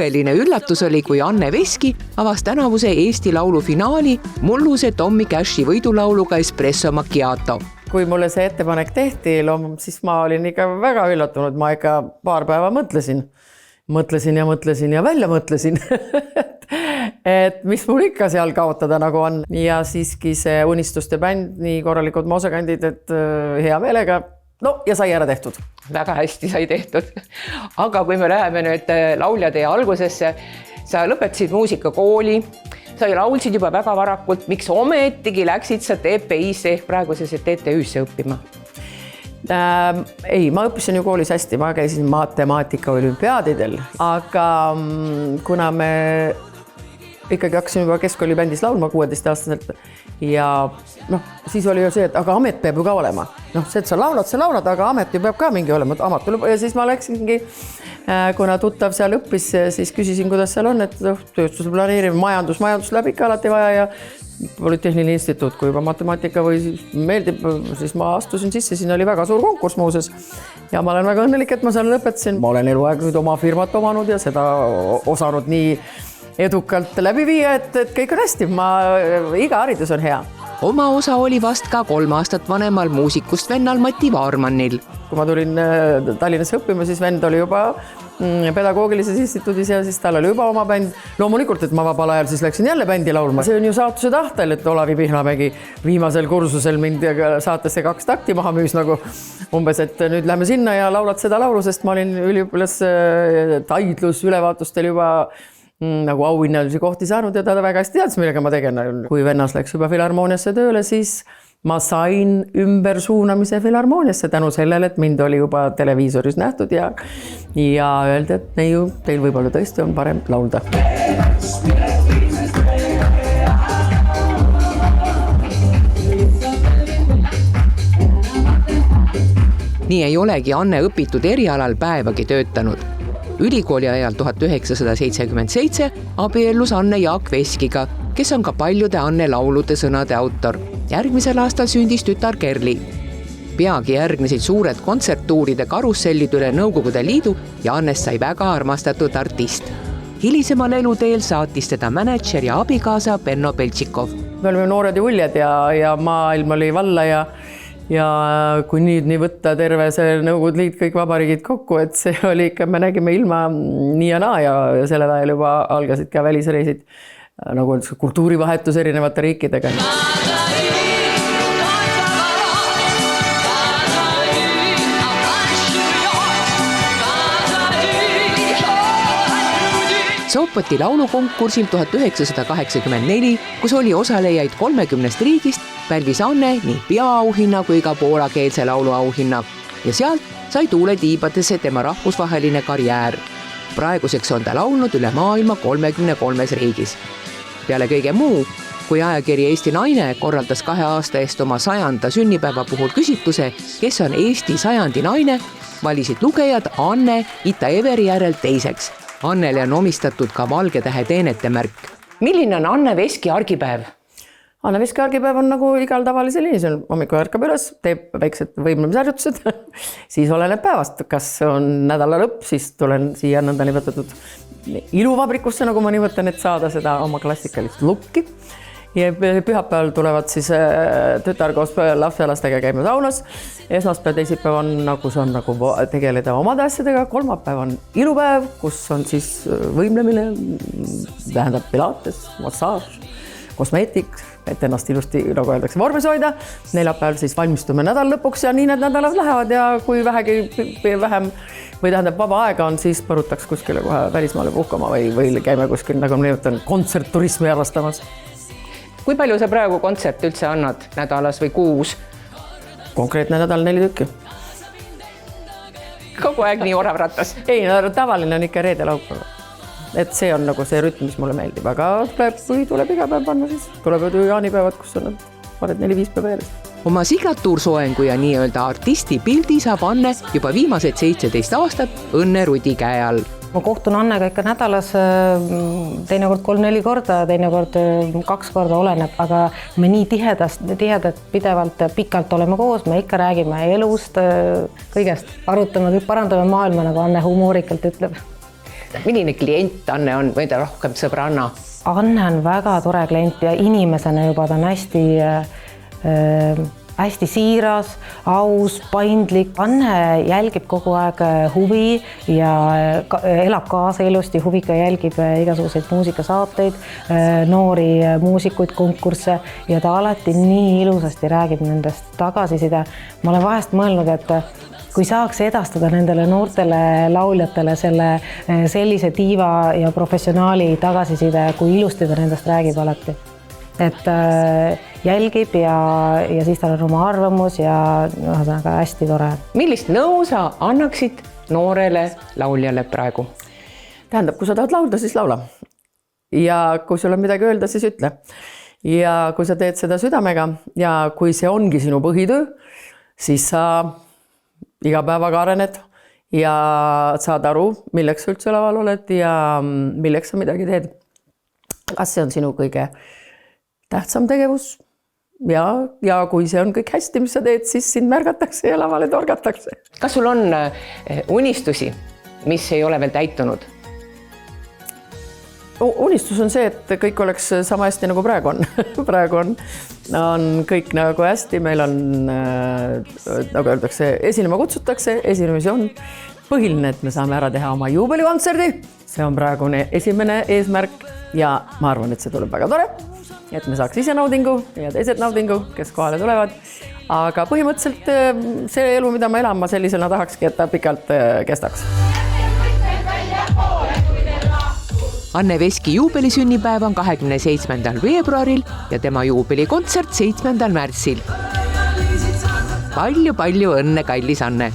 tõeline üllatus oli, kui Anne Veski avas tänavuse Eesti Laulu finaali mulluse Tommy Cashi võidulauluga Espresso Macchiato. Kui mulle see ettepanek tehti, siis ma olin ikka väga üllatunud. Ma ikka paar päeva mõtlesin ja välja mõtlesin, et mis mul ikka seal kaotada nagu on. Ja siiski see Unistuste bänd, nii korralikud muusikandid, et hea meelega. No ja sai ära tehtud. Väga hästi sai tehtud. Aga kui me läheme nüüd lauljatee algusesse, sa lõpetasid muusikakooli, sa laulsid juba väga varakult, miks ometigi läksid sa TPI-sse ehk praegusesse TTÜ-sse õppima? Ei, ma õppisin ju koolis hästi, ma käisin matemaatika olümpiaadidel, aga kuna me ikkagi hakkasin juba keskkooli bändis laulma 16-aastaselt ja siis oli ju see, et aga amet peab ju ka olema. See, et sa laulad, aga amet ju peab ka mingi olema. Ja siis ma läksingi, kuna tuttav seal õppis, siis küsisin, kuidas seal on, et tööstuse planeerimine, majandus läbi ikka alati vaja ja Polütehniline instituut, kui juba matemaatika või meeldib, siis ma astusin sisse, siin oli väga suur konkurss muuses ja ma olen väga õnnelik, et ma seal lõpetasin. Ma olen eluaeg nüüd oma firmat omanud ja seda osanud nii edukalt läbi viia, et kõik on hästi. Iga haridus on hea. Oma osa oli vast ka 3 aastat vanemal muusikust vennal Mati Vaarmannil. Kui ma tulin Tallinnasse õppima, siis vend oli juba pedagoogilises instituudis ja siis tal oli juba oma bänd. Loomulikult, et ma vabal ajal siis läksin jälle bändi laulma. See on ju saatuse tahtel, et Olavi Pihlamägi viimasel kursusel mind saatesse 2 takti maha müüs nagu umbes, et nüüd lähme sinna ja laulad seda laulu, sest ma olin üliõpilas taidlus ülevaatustel juba nagu auhinnalisi kohti saanud ja ta väga hästi teadis, millega ma tegin. Kui vennas läks juba filharmooniasse tööle, siis ma sain ümber suunamise filharmooniasse tänu sellele, et mind oli juba televiisoris nähtud ja öeldi, et teil võib-olla tõesti on parem laulda. Nii ei olegi Anne õpitud erialal päevagi töötanud. Ülikooli ajal 1977 abiellus Anne Jaak Veskiga, kes on ka paljude Anne laulude sõnade autor. Järgmisel aastal sündis tütar Kerli. Peagi järgnesid suured kontserttuuride karussellid üle Nõukogude Liidu ja Annest sai väga armastatud artist. Hilisemal eluteel saatis teda mänedžer ja abikaasa Benno Beltšikov. Me olime noored ja uljad ja maailm oli valla ja kui nüüd nii võtta terve see Nõukogude Liit, kõik vabariigid kokku, et see oli ikka, me nägime ilma nii ja naa ja sellel ajal juba algasid ka välisreisid nagu kultuurivahetus erinevate riikidega. Soopoti laulukonkursil 1984, kus oli osalejaid 30 riigist, pälvis Anne nii peaauhinna kui ka poolakeelse laulu auhinna ja sealt sai tuule tiibadesse tema rahvusvaheline karjäär. Praeguseks on ta laulnud üle maailma 33 riigis. Peale kõige muu, kui ajakiri Eesti Naine korraldas 2 aasta eest oma 100. sünnipäeva puhul küsitluse, kes on Eesti 100. naine, valisid lugejad Anne Ita Everi järel teiseks. Annele on omistatud ka Valge Tähe teenete märk. Milline on Anne Veski argipäev? Anne Veski argipäev on nagu igal tavalisel inimesel. Hommikul ärkab üles, teeb väiksed võimlemisharjutused, siis oleneb päevast. Kas on nädala lõpp, siis tulen siia nõnda nimetatud iluvabrikusse, nagu ma nimetan, et saada seda oma klassikalist lukki. Ja pühapäeval tulevad siis tütar koos lapselastega käima saunas. Esmaspäev, teisipäev on nagu see on nagu tegeleda omade asjadega. Kolmapäev on ilupäev, kus on siis võimlemine, tähendab pilates, massaaž, kosmeetik, et ennast ilusti, nagu öeldakse, vormis hoida. Neljapäeval siis valmistume nädal lõpuks ja nii need nädalad lähevad ja kui vähegi vähem või tähendab vaba aega on, siis põrutaks kuskile kohe välismaale puhkama või käime kuskil, nagu ma nimetan, kontsertturismi harrastamas. Kui palju sa praegu kontsert üldse annad nädalas või kuus? Konkreetne nädal 4 tükki. Kogu aeg nii orav rattas? Ei, tavaline on ikka reede laupäev. Et see on nagu see rütm, mis mulle meeldib, aga kui tuleb iga päev panna, siis tulevad ju jaanipäevad, kus on 4-5 päeva järjest. Oma signatuursoengu ja nii-öelda artisti pildi saab Anne juba viimased 17 aastat Õnne Rudi käe all. Ma kohtun Annega ikka nädalas teinekord 3-4 korda, teinekord 2 korda oleneb, aga me nii tihedalt pidevalt pikalt oleme koos, me ikka räägime elust, kõigest, arutame, parandame maailma, nagu Anne humoorikalt ütleb. milline klient Anne on või ta rohkem sõbranna? Anne on väga tore klient ja inimesena juba ta on hästi siiras, aus, paindlik. Anne jälgib kogu aeg huvi ja elab kaasa ilusti, huviga jälgib igasuguseid muusikasaateid, noori muusikuid, konkursse ja ta alati nii ilusasti räägib nendest tagasiside. Ma olen vahest mõelnud, et kui saaks edastada nendele noortele lauljatele sellise diiva ja professionaali tagasiside, kui ilusti ta nendest räägib alati. Et jälgib ja siis tal on oma arvamus ja ühesõnaga hästi tore. Millist nõu sa annaksid noorele lauljale praegu? Tähendab, kui sa tahad laulda, siis laula. Ja kui sul on midagi öelda, siis ütle. Ja kui sa teed seda südamega ja kui see ongi sinu põhitöö, siis sa iga päevaga arened ja saad aru, milleks sa üldse laval oled ja milleks sa midagi teed. Kas see on sinu kõige tähtsam tegevus ja kui see on kõik hästi, mis sa teed, siis sind märgatakse ja lavale torgatakse. Kas sul on unistusi, mis ei ole veel täitunud? Unistus on see, et kõik oleks sama hästi nagu praegu on. Praegu on kõik nagu hästi, meil on, nagu öeldakse, esinema kutsutakse, esinemisi on. Põhiline, et me saame ära teha oma juubelikontserdi. See on praegune esimene eesmärk ja ma arvan, et see tuleb väga tore. Et me saaks ise naudingu ja teised naudingu, kes kohale tulevad. Aga põhimõtteliselt see elu, mida ma elan, ma sellisena tahakski, et ta pikalt kestaks. Anne Veski juubelisünnipäev on 27. veebruaril ja tema juubelikontsert 7. märtsil. Palju õnne, kallis Anne!